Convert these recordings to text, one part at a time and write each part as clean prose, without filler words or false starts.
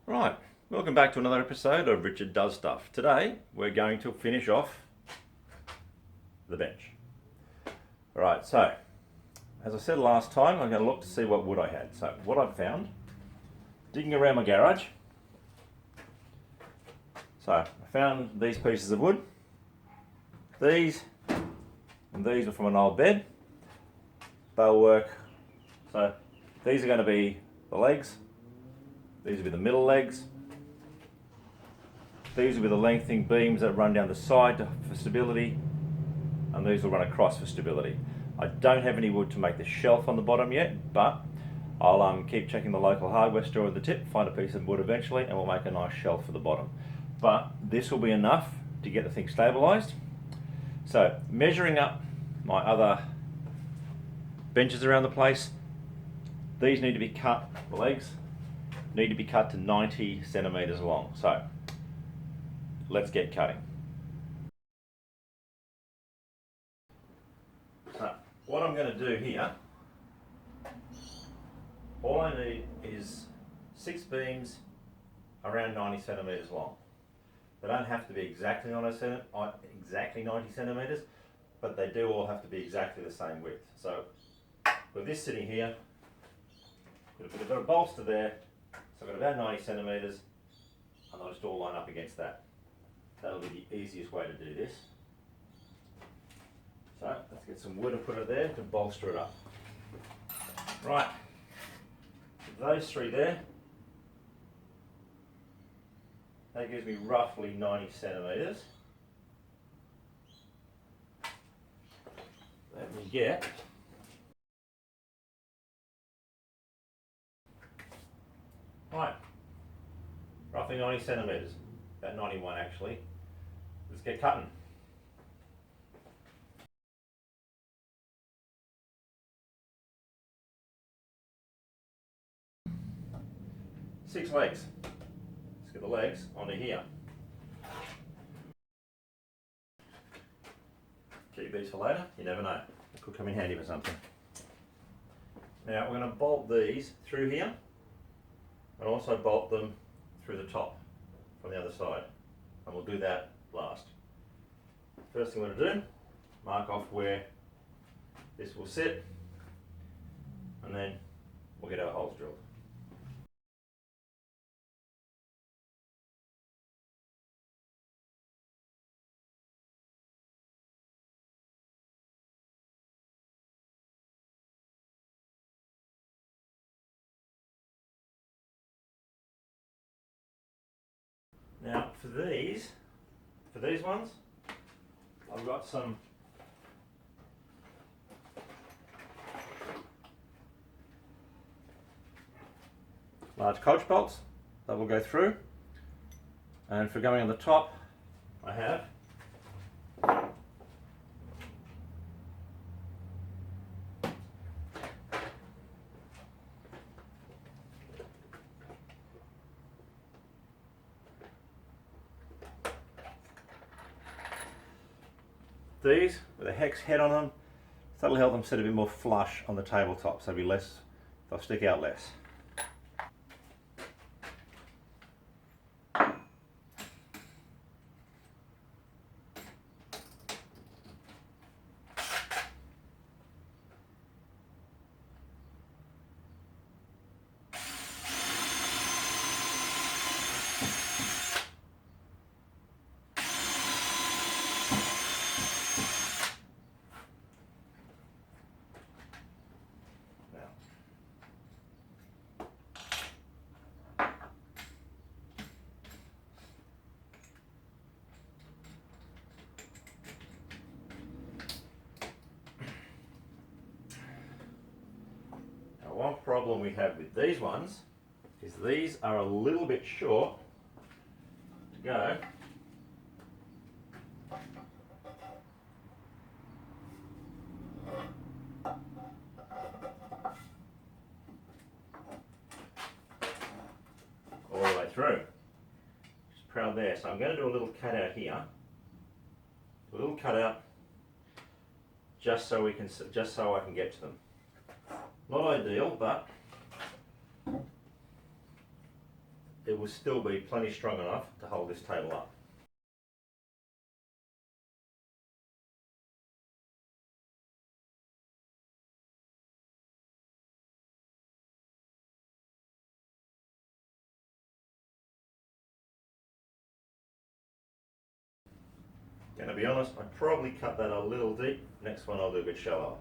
Right, welcome back to another episode of Richard Does Stuff. Today we're going to finish off the bench. Alright, so as I said last time, I'm going to look to see what wood I had. So what I've found, digging around my garage, so I found these pieces of wood. These and these are from an old bed. They'll work. So these are going to be the legs. These will be the middle legs. These will be the lengthening beams that run down the side for stability, and these will run across for stability. I don't have any wood to make the shelf on the bottom yet, but I'll keep checking the local hardware store at the tip, find a piece of wood eventually, and we'll make a nice shelf for the bottom. But this will be enough to get the thing stabilised. So measuring up my other benches around the place, these need to be cut, the legs need to be cut to 90 centimetres long. So let's get cutting. So what I'm going to do here, all I need is 6 beams around 90 centimetres long. They don't have to be exactly 90 centimetres, but they do all have to be exactly the same width. So with this sitting here, I've got a bolster there, so I've got about 90 centimetres, and they'll just all line up against that. That'll be the easiest way to do this. So let's get some wood and put it there to bolster it up. Right, those 3 there, that gives me roughly 90 centimetres. Let me get right, roughly 90 centimetres, about 91 actually. Let's get cutting. Six legs. Let's get the legs onto here. Keep these for later, you never know. It could come in handy for something. Now we're going to bolt these through here and also bolt them through the top from the other side. And we'll do that last. First thing we're going to do, mark off where this will sit, and then we'll get our holes drilled. Now for these ones, I've got some large coach bolts that will go through, and for going on the top I have these with a hex head on them, so that'll help them sit a bit more flush on the tabletop, so they'll stick out less. One problem we have with these ones is these are a little bit short to go all the way through. Just proud there. So I'm going to do a little cutout here, a little cutout, just so I can get to them. Not ideal, but it it will still be plenty strong enough to hold this table up. Going to be honest, I probably cut that a little deep. Next one I'll do a bit shallower.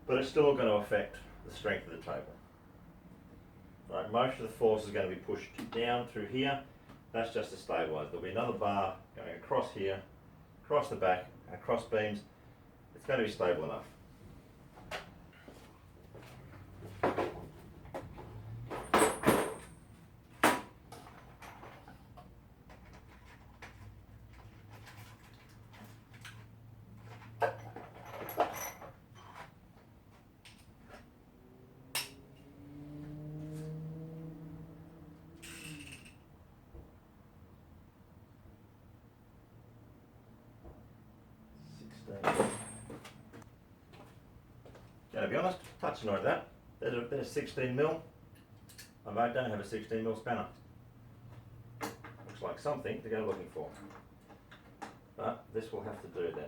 But it's still going to affect the strength of the table. Right, most of the force is going to be pushed down through here. That's just to stabilise. There'll be another bar going across here, across the back, across beams. It's going to be stable enough. To be honest, touching like that, there's 16mm. I don't have a 16mm spanner. Looks like something to go looking for. But this will have to do then.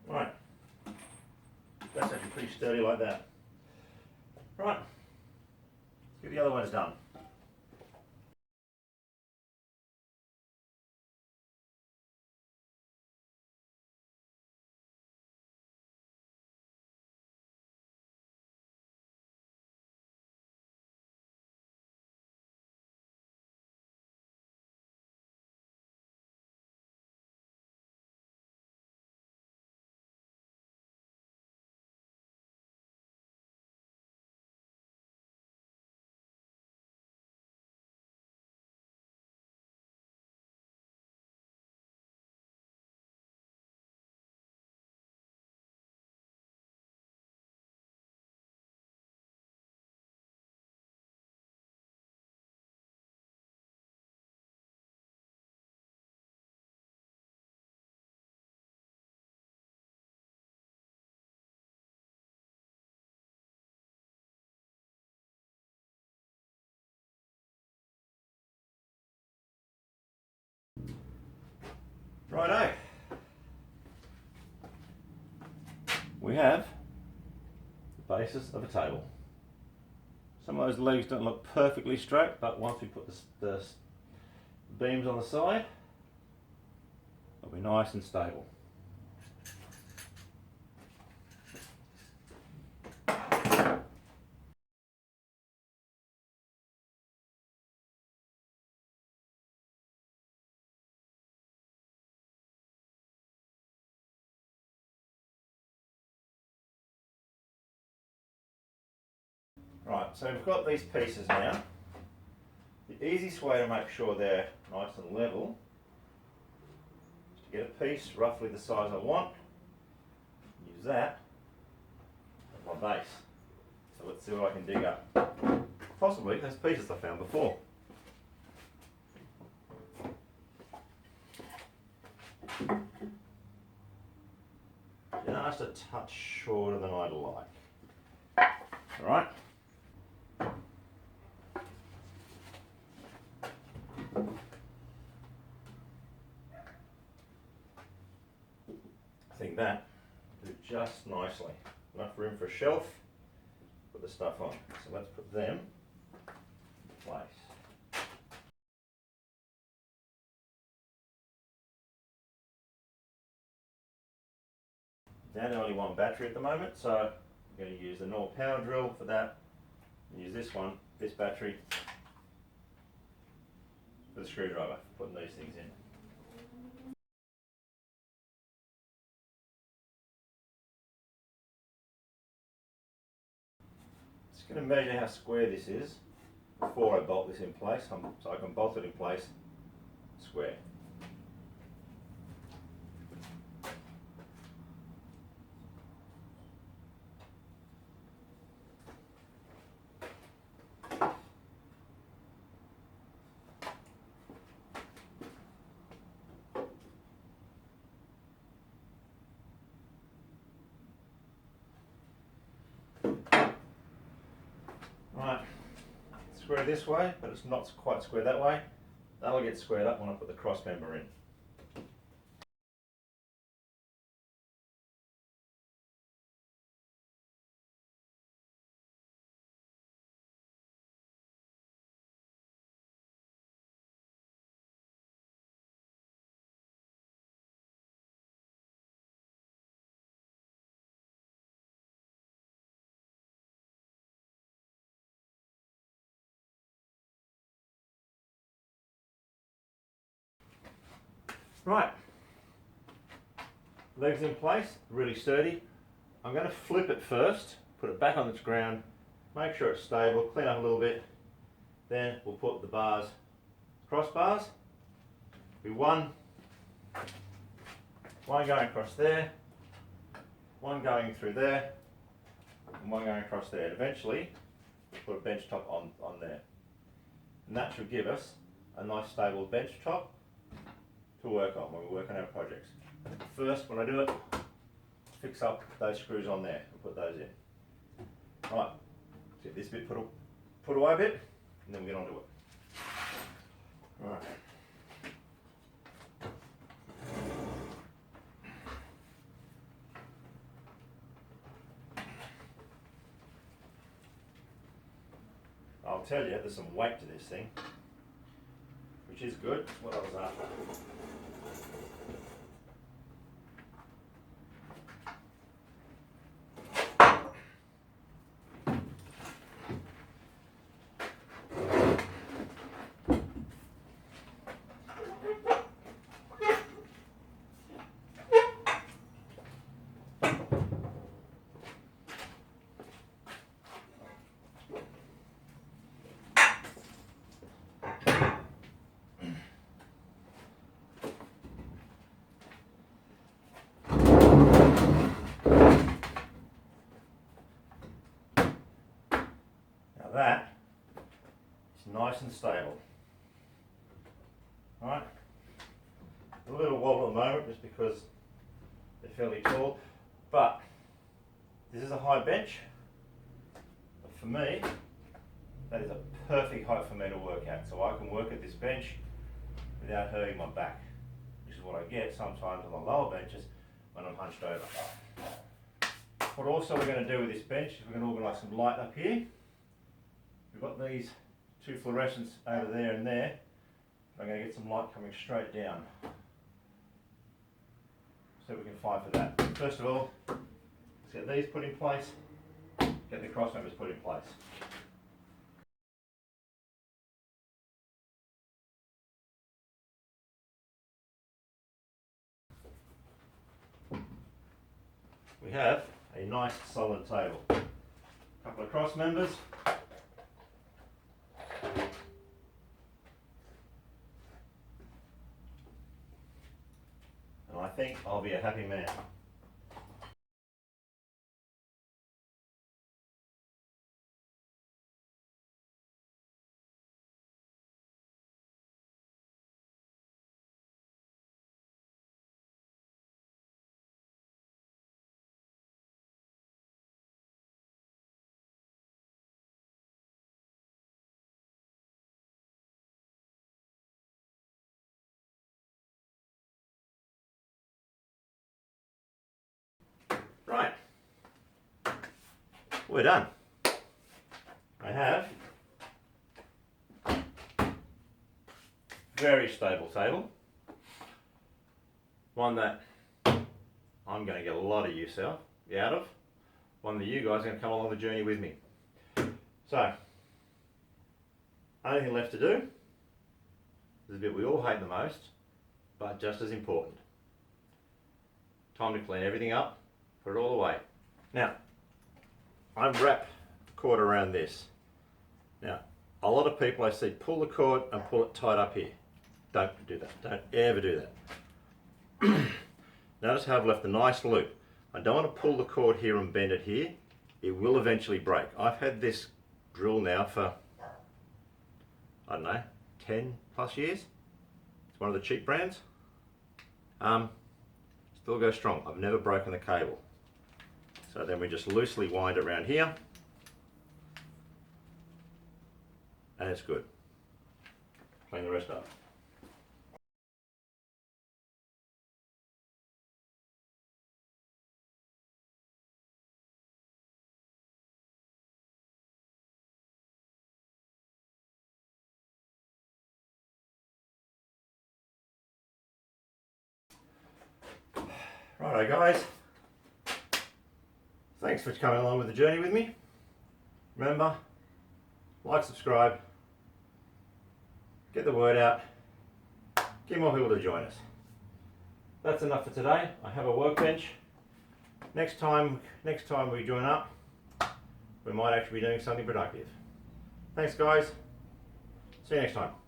Right, that's actually pretty sturdy like that. Right, let's get the other ones done. Righto. We have the basis of a table. Some of those legs don't look perfectly straight, but once we put the beams on the side, it'll be nice and stable. Right, so we've got these pieces now. The easiest way to make sure they're nice and level is to get a piece roughly the size I want, use that as my base. So let's see what I can dig up. Possibly those pieces I found before. Just a touch shorter than I'd like. Alright. I think that will do just nicely. Enough room for a shelf, put the stuff on. So let's put them in place. down to only one battery at the moment, so I'm going to use the normal power drill for that. Use this one, this battery, for the screwdriver, for putting these things in. Just going to measure how square this is before I bolt this in place, so I can bolt it in place square. Right, square this way, but it's not quite square that way. That'll get squared up when I put the cross member in. Right, legs in place, really sturdy. I'm going to flip it first, put it back on its ground, make sure it's stable, clean up a little bit, then we'll put the bars, crossbars, be one going across there, one going through there, and one going across there. And eventually, we'll put a bench top on there. And that should give us a nice stable bench top to work on when we work on our projects. First, when I do it, fix up those screws on there and put those in. Right, get this bit put away a bit, and then we'll get onto it. Right. I'll tell you, there's some weight to this thing, which is good. It's what I was after. That is nice and stable. Alright, a little wobble at the moment just because they're fairly tall, but this is a high bench. But for me, that is a perfect height for me to work at, so I can work at this bench without hurting my back, which is what I get sometimes on the lower benches when I'm hunched over. What also we're going to do with this bench is we're going to organise some light up here. We've got these two fluorescents over there and there. I'm going to get some light coming straight down. So we can fight for that. First of all, let's get these put in place, get the cross members put in place. We have a nice solid table. A couple of cross members. And I think I'll be a happy man. Right, we're done. I have very stable table, one that I'm going to get a lot of use out of. One of you guys are going to come along the journey with me. So, only thing left to do is the bit we all hate the most, but just as important. Time to clean everything up, put it all away. Now, I've wrapped the cord around this. Now, a lot of people I see pull the cord and pull it tight up here. Don't do that. Don't ever do that. Notice how I've left a nice loop. I don't want to pull the cord here and bend it here. It will eventually break. I've had this drill now for, I don't know, 10 plus years. It's one of the cheap brands. Still goes strong. I've never broken the cable. So then we just loosely wind it around here. And it's good. Clean the rest up. Righto guys, thanks for coming along with the journey with me. Remember, like, subscribe, get the word out, get more people to join us. That's enough for today. I have a workbench. Next time we join up, we might actually be doing something productive. Thanks guys, see you next time.